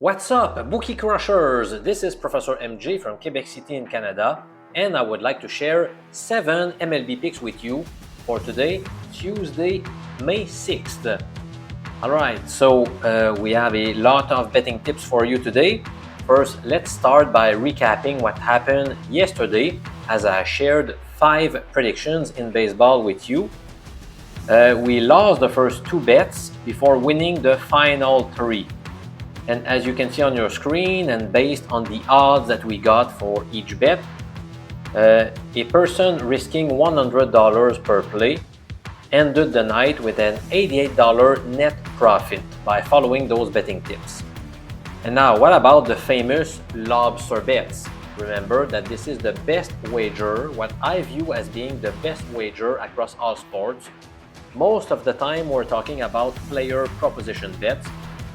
What's up, Bookie Crushers? This is Professor MJ from Quebec City in Canada, and I would like to share 7 MLB picks with you for today, Tuesday, May 6th. Alright, so we have a lot of betting tips for you today. First, let's start by recapping what happened yesterday as I shared 5 predictions in baseball with you. We lost the first 2 bets before winning the final 3. And as you can see on your screen, and based on the odds that we got for each bet, a person risking $100 per play ended the night with an $88 net profit by following those betting tips. And now, what about the famous lobster bets? Remember that this is the best wager, what I view as being the best wager across all sports. Most of the time, we're talking about player proposition bets,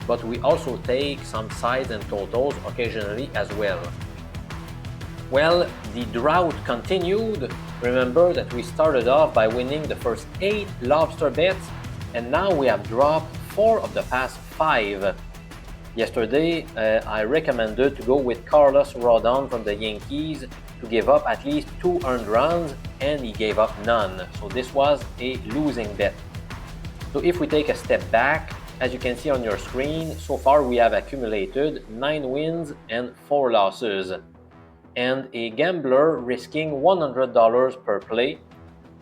but we also take some sides and totals occasionally as well. Well, the drought continued. Remember that we started off by winning the first 8 lobster bets, and now we have dropped 4 of the past 5. Yesterday, I recommended to go with Carlos Rodon from the Yankees to give up at least 2 earned runs, and he gave up none. So this was a losing bet. So if we take a step back, as you can see on your screen, so far we have accumulated 9 wins and 4 losses. And a gambler risking $100 per play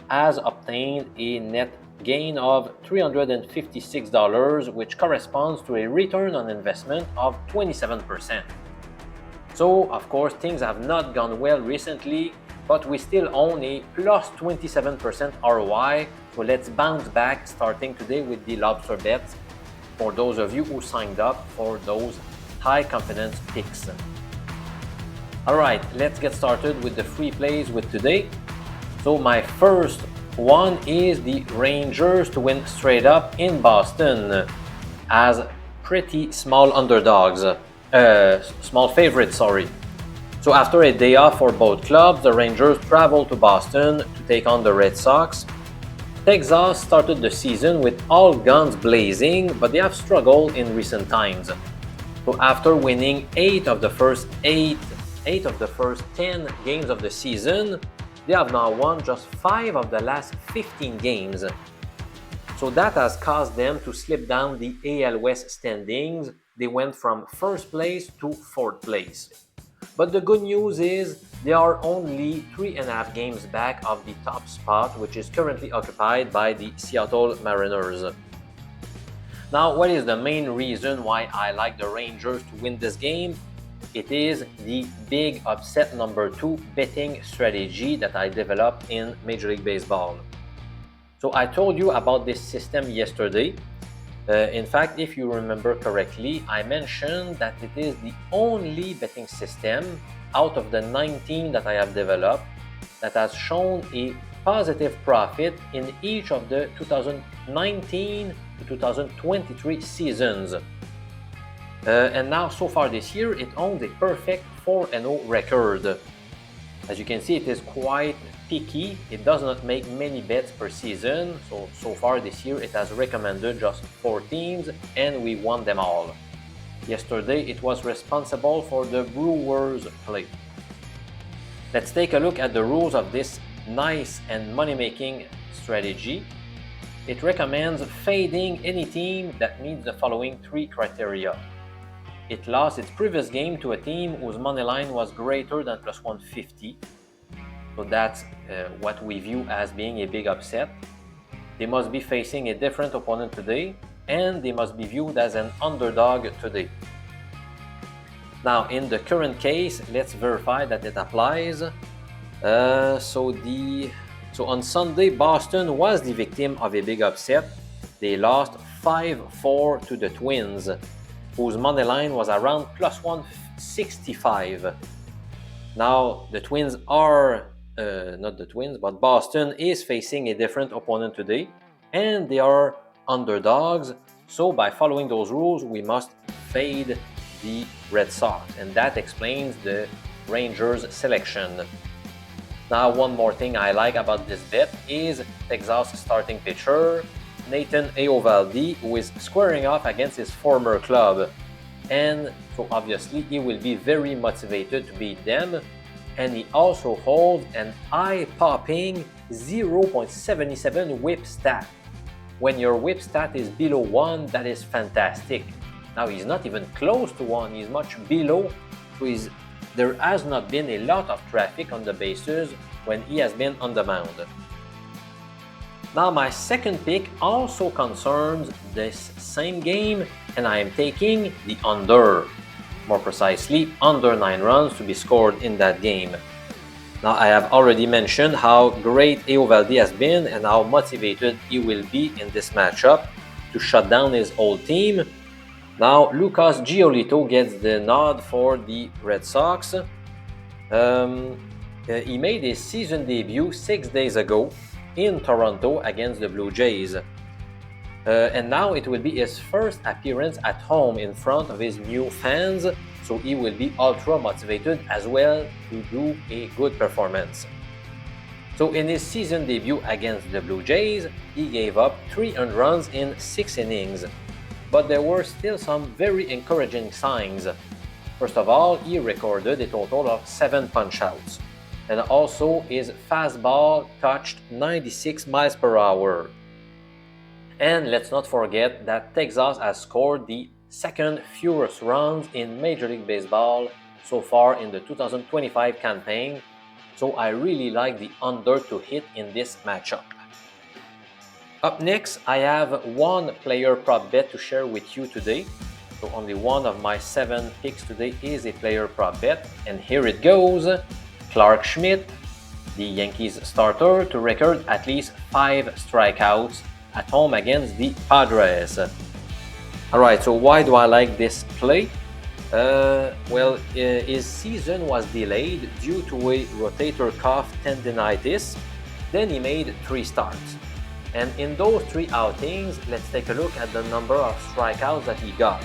has obtained a net gain of $356, which corresponds to a return on investment of 27%. So, of course, things have not gone well recently, but we still own a plus 27% ROI. So let's bounce back starting today with the lobster bets for those of you who signed up for those high confidence picks. Alright, let's get started with the free plays with today. So my first one is the Rangers to win straight up in Boston as pretty small underdogs. Small favorites, sorry. So after a day off for both clubs, the Rangers travel to Boston to take on the Red Sox. Texas started the season with all guns blazing, but they have struggled in recent times. So after winning 8 of the first 10 games of the season, they have now won just 5 of the last 15 games. So that has caused them to slip down the AL West standings. They went from 1st place to 4th place. But the good news is they are only 3.5 games back of the top spot, which is currently occupied by the Seattle Mariners. Now, what is the main reason why I like the Rangers to win this game? It is the big upset number 2 betting strategy that I developed in Major League Baseball. So I told you about this system yesterday. In fact, if you remember correctly, I mentioned that it is the only betting system out of the 19 that I have developed that has shown a positive profit in each of the 2019 to 2023 seasons. And now, so far this year, it owns a perfect 4-0 record. As you can see, it is quite picky. It does not make many bets per season. So far this year, it has recommended just 4 teams, and we won them all. Yesterday, it was responsible for the Brewers play. Let's take a look at the rules of this nice and money-making strategy. It recommends fading any team that meets the following 3 criteria. It lost its previous game to a team whose money line was greater than plus 150. So that's what we view as being a big upset. They must be facing a different opponent today, and they must be viewed as an underdog today. Now, in the current case, let's verify that it applies. So on Sunday, Boston was the victim of a big upset. They lost 5-4 to the Twins, whose money line was around plus 165. Now, the Twins are, not the Twins, but Boston is facing a different opponent today, and they are underdogs. So by following those rules, we must fade the Red Sox, and that explains the Rangers selection. Now, one more thing I like about this bet is Texas starting pitcher Nathan Eovaldi, who is squaring off against his former club. and so obviously he will be very motivated to beat them. And he also holds an eye-popping 0.77 whip stat. When your whip stat is below 1, that is fantastic. Now he's not even close to 1, he's much below, so there has not been a lot of traffic on the bases when he has been on the mound. Now my second pick also concerns this same game, and I am taking the under. More precisely, under 9 runs to be scored in that game. Now I have already mentioned how great Eovaldi has been and how motivated he will be in this matchup to shut down his old team. Now Lucas Giolito gets the nod for the Red Sox. He made his season debut 6 days ago in Toronto against the Blue Jays. And now it will be his first appearance at home in front of his new fans, so he will be ultra motivated as well to do a good performance. So in his season debut against the Blue Jays, he gave up 3 earned runs in 6 innings. But there were still some very encouraging signs. First of all, he recorded a total of 7 punch-outs, and also his fastball touched 96 miles per hour. And let's not forget that Texas has scored the second fewest runs in Major League Baseball so far in the 2025 campaign, so I really like the under to hit in this matchup. Up next, I have one player prop bet to share with you today. So only one of my 7 picks today is a player prop bet, and here it goes. Clarke Schmidt, the Yankees starter, to record at least 5 strikeouts at home against the Padres. Alright, so why do I like this play? Well, his season was delayed due to a rotator cuff tendinitis. Then he made 3 starts. And in those 3 outings, let's take a look at the number of strikeouts that he got.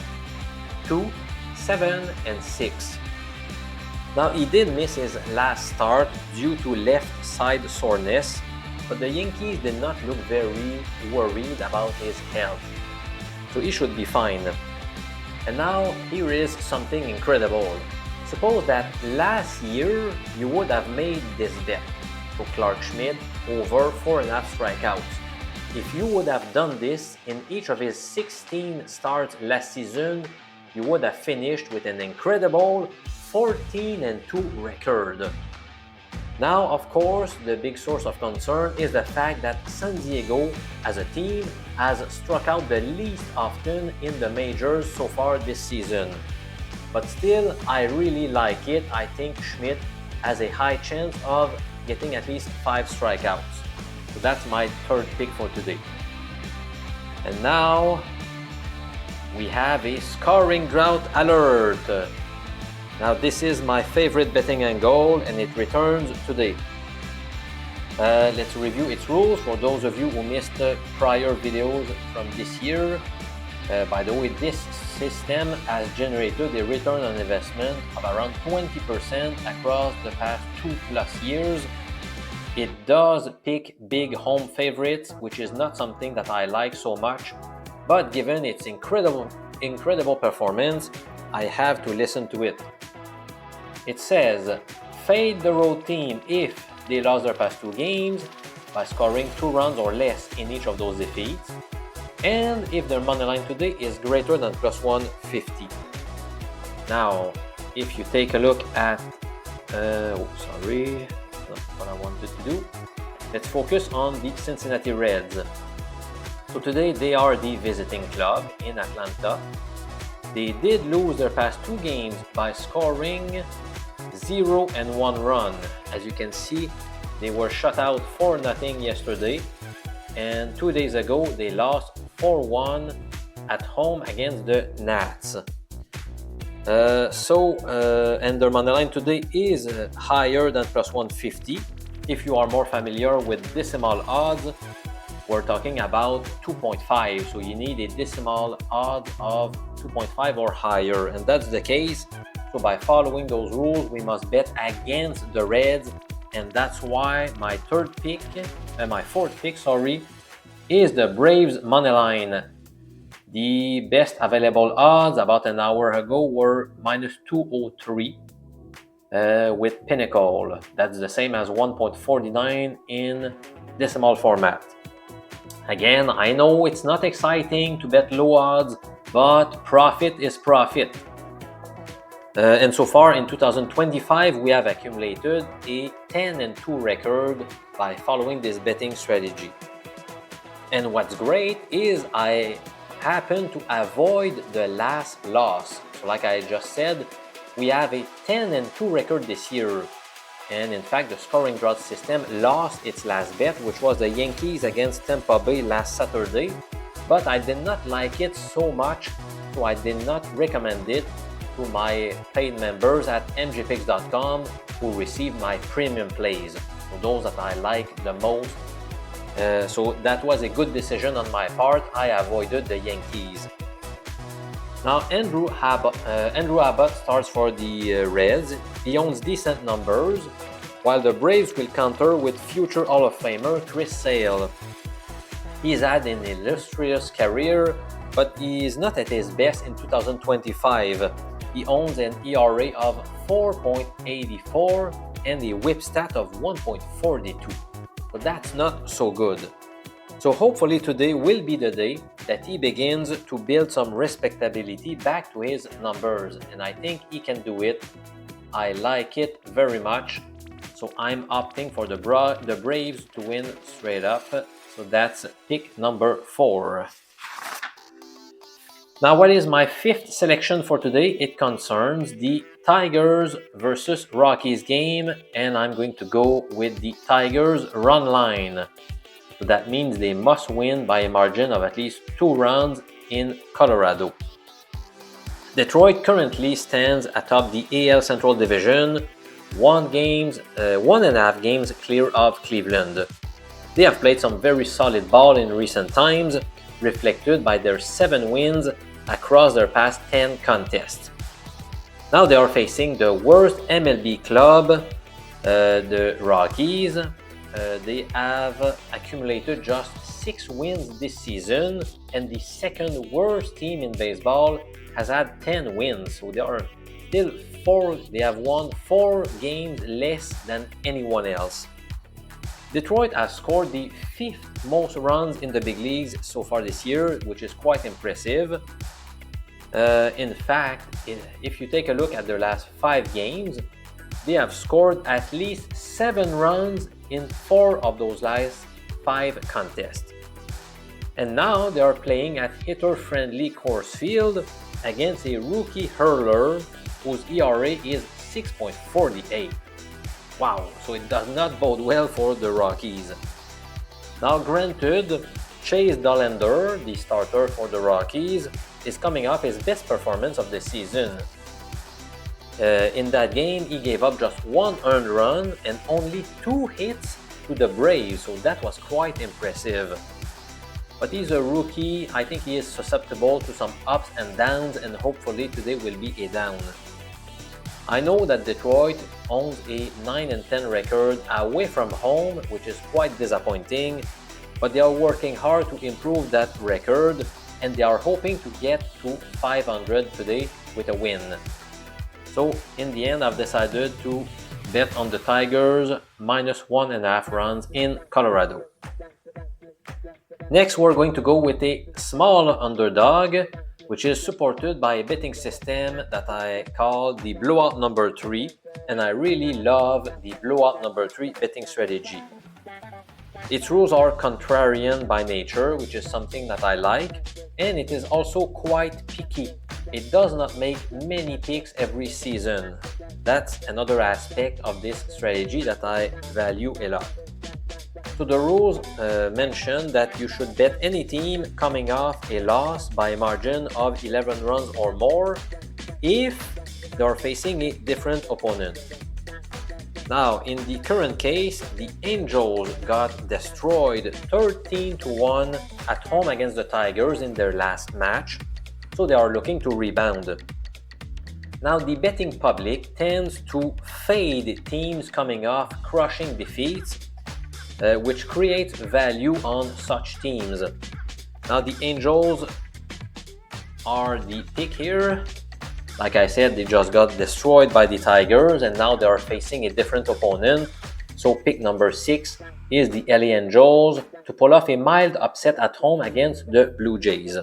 2, 7, and 6. Now he did miss his last start due to left side soreness, but the Yankees did not look very worried about his health, so he should be fine. And now here is something incredible. Suppose that last year you would have made this bet, so Clarke Schmidt over 4.5 strikeouts. If you would have done this in each of his 16 starts last season, you would have finished with an incredible 14-2 record. Now, of course, the big source of concern is the fact that San Diego, as a team, has struck out the least often in the majors so far this season. But still, I really like it. I think Schmidt has a high chance of getting at least 5 strikeouts. So that's my third pick for today. And now, we have a scoring drought alert. Now this is my favorite betting angle, and it returns today. Let's review its rules for those of you who missed prior videos from this year. By the way, this system has generated a return on investment of around 20% across the past 2+ years. It does pick big home favorites, which is not something that I like so much, but given its incredible performance, I have to listen to it. It says, fade the road team if they lost their past 2 games by scoring 2 runs or less in each of those defeats, and if their money line today is greater than +150. Now, if you take a look at, not what I wanted to do. Let's focus on the Cincinnati Reds. So today they are the visiting club in Atlanta. They did lose their past 2 games by scoring 0 and 1 run. As you can see, they were shut out 4-0 yesterday, and 2 days ago they lost 4-1 at home against the Nats. And their money line today is higher than +150. If you are more familiar with decimal odds, we're talking about 2.5, so you need a decimal odds of 2.5 or higher, and that's the case. So by following those rules, we must bet against the Reds, and that's why my fourth pick, is the Braves money line. The best available odds about an hour ago were minus 203 with Pinnacle. That's the same as 1.49 in decimal format. Again, I know it's not exciting to bet low odds, but profit is profit. And so far in 2025, we have accumulated a 10-2 record by following this betting strategy. And what's great is I happen to avoid the last loss. So like I just said, we have a 10-2 record this year. And in fact, the scoring drought system lost its last bet, which was the Yankees against Tampa Bay last Saturday. But I did not like it so much, so I did not recommend it to my paid members at mjpicks.com who receive my premium plays. So those that I like the most. So that was a good decision on my part. I avoided the Yankees. Now Andrew Abbott starts for the Reds. He owns decent numbers, while the Braves will counter with future Hall of Famer Chris Sale. He's had an illustrious career, but he is not at his best in 2025. He owns an ERA of 4.84 and a whip stat of 1.42. So that's not so good. So hopefully today will be the day that he begins to build some respectability back to his numbers, and I think he can do it. I like it very much, so I'm opting for the Braves to win straight up. So that's pick number 4. Now, what is my 5th selection for today? It concerns the Tigers versus Rockies game, and I'm going to go with the Tigers run line. So that means they must win by a margin of at least 2 runs in Colorado. Detroit currently stands atop the AL Central Division, 1.5 games clear of Cleveland. They have played some very solid ball in recent times, reflected by their 7 wins across their past 10 contests. Now they are facing the worst MLB club, the Rockies. They have accumulated just 6 wins this season, and the second worst team in baseball has had 10 wins. So they are still they have won 4 games less than anyone else. Detroit has scored the 5th most runs in the big leagues so far this year, which is quite impressive. In fact, if you take a look at their last 5 games, they have scored at least 7 runs in 4 of those last 5 contests. And now they are playing at hitter-friendly Coors Field against a rookie hurler whose ERA is 6.48. Wow, so it does not bode well for the Rockies. Now granted, Chase Dollander, the starter for the Rockies, is coming off his best performance of the season. In that game, he gave up just 1 earned run and only 2 hits to the Braves, so that was quite impressive. But he's a rookie. I think he is susceptible to some ups and downs, and hopefully today will be a down. I know that Detroit owns a 9-10 record away from home, which is quite disappointing, but they are working hard to improve that record, and they are hoping to get to 500 today with a win. So in the end, I've decided to bet on the Tigers minus 1.5 runs in Colorado. Next, we're going to go with a small underdog, which is supported by a betting system that I call the blowout number 3, and I really love the blowout number 3 betting strategy. Its rules are contrarian by nature, which is something that I like, and it is also quite picky. It does not make many picks every season. That's another aspect of this strategy that I value a lot. So the rules mention that you should bet any team coming off a loss by a margin of 11 runs or more if they are facing a different opponent. Now, in the current case, the Angels got destroyed 13-1 at home against the Tigers in their last match, so they are looking to rebound. Now, the betting public tends to fade teams coming off crushing defeats, which creates value on such teams. Now, the Angels are the pick here. Like I said, they just got destroyed by the Tigers and now they are facing a different opponent. So pick number 6 is the LA Angels to pull off a mild upset at home against the Blue Jays.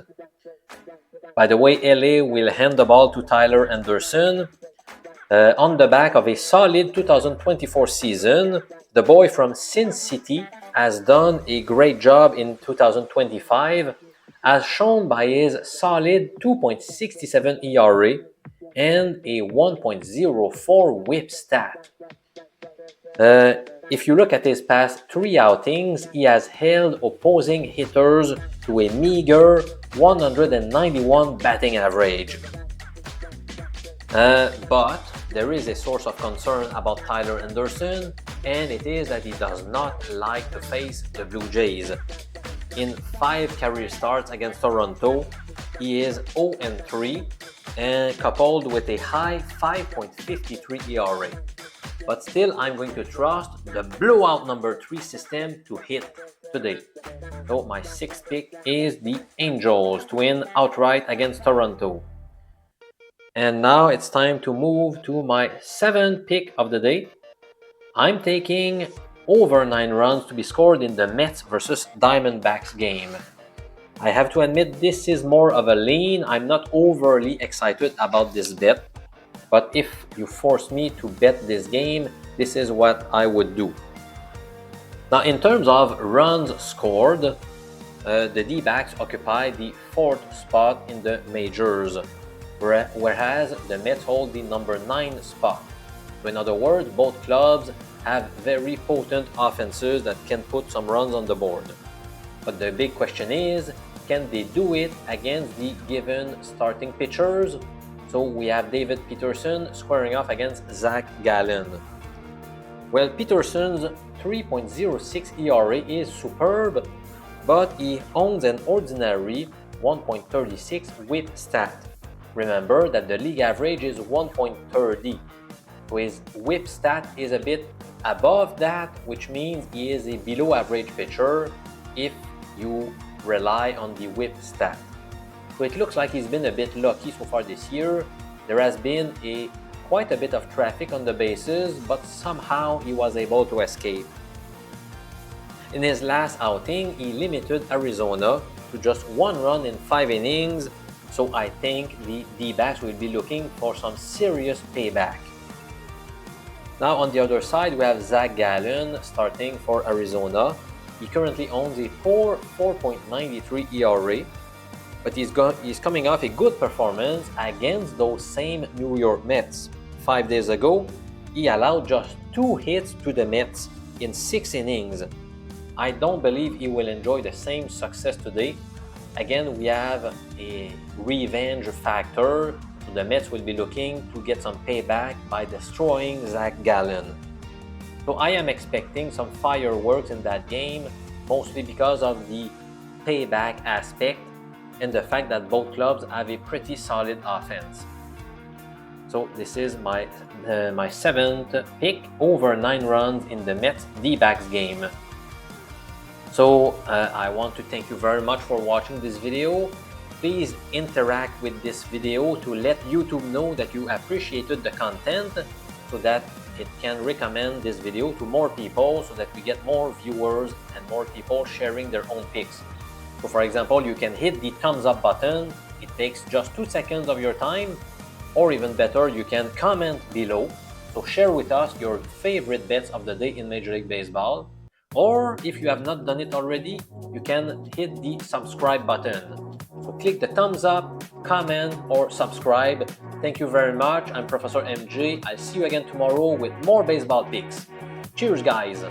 By the way, LA will hand the ball to Tyler Anderson. On the back of a solid 2024 season, the boy from Cincinnati has done a great job in 2025, as shown by his solid 2.67 ERA and a 1.04 whip stat. If you look at his past 3 outings, he has held opposing hitters to a meager 191 batting average. But there is a source of concern about Tyler Anderson, and it is that he does not like to face the Blue Jays. In 5 career starts against Toronto, he is 0-3, and coupled with a high 5.53 ERA. But still, I'm going to trust the blowout number 3 system to hit today. So my 6th pick is the Angels to win outright against Toronto. And now it's time to move to my 7th pick of the day. I'm taking over 9 runs to be scored in the Mets versus Diamondbacks game. I have to admit this is more of a lean. I'm not overly excited about this bet. But if you force me to bet this game, this is what I would do. Now, in terms of runs scored, the D-backs occupy the 4th spot in the majors, whereas the Mets hold the number 9 spot. So in other words, both clubs have very potent offenses that can put some runs on the board. But the big question is, can they do it against the given starting pitchers? So we have David Peterson squaring off against Zach Gallen. Well, Peterson's 3.06 ERA is superb, but he owns an ordinary 1.36 whip stat. Remember that the league average is 1.30. So his whip stat is a bit above that, which means he is a below average pitcher if you rely on the whip stat. So it looks like he's been a bit lucky so far this year. There has been quite a bit of traffic on the bases, but somehow he was able to escape. In his last outing, he limited Arizona to just 1 run in 5 innings, so I think the D-backs will be looking for some serious payback. Now on the other side, we have Zach Gallen starting for Arizona. He currently owns a poor 4.93 ERA, but he's coming off a good performance against those same New York Mets. 5 days ago, he allowed just 2 hits to the Mets in 6 innings. I don't believe he will enjoy the same success today. Again, we have a revenge factor, so the Mets will be looking to get some payback by destroying Zach Gallen. So I am expecting some fireworks in that game, mostly because of the payback aspect and the fact that both clubs have a pretty solid offense. So this is my 7th pick, over 9 runs in the Mets D-backs game. So I want to thank you very much for watching this video. Please interact with this video to let YouTube know that you appreciated the content, so that it can recommend this video to more people, so that we get more viewers and more people sharing their own picks. So for example, you can hit the thumbs up button. It takes just 2 seconds of your time, or even better, you can comment below. So share with us your favorite bets of the day in Major League Baseball. Or if you have not done it already, you can hit the subscribe button. So click the thumbs up, comment, or subscribe. Thank you very much. I'm Professor MJ. I'll see you again tomorrow with more baseball picks. Cheers, guys!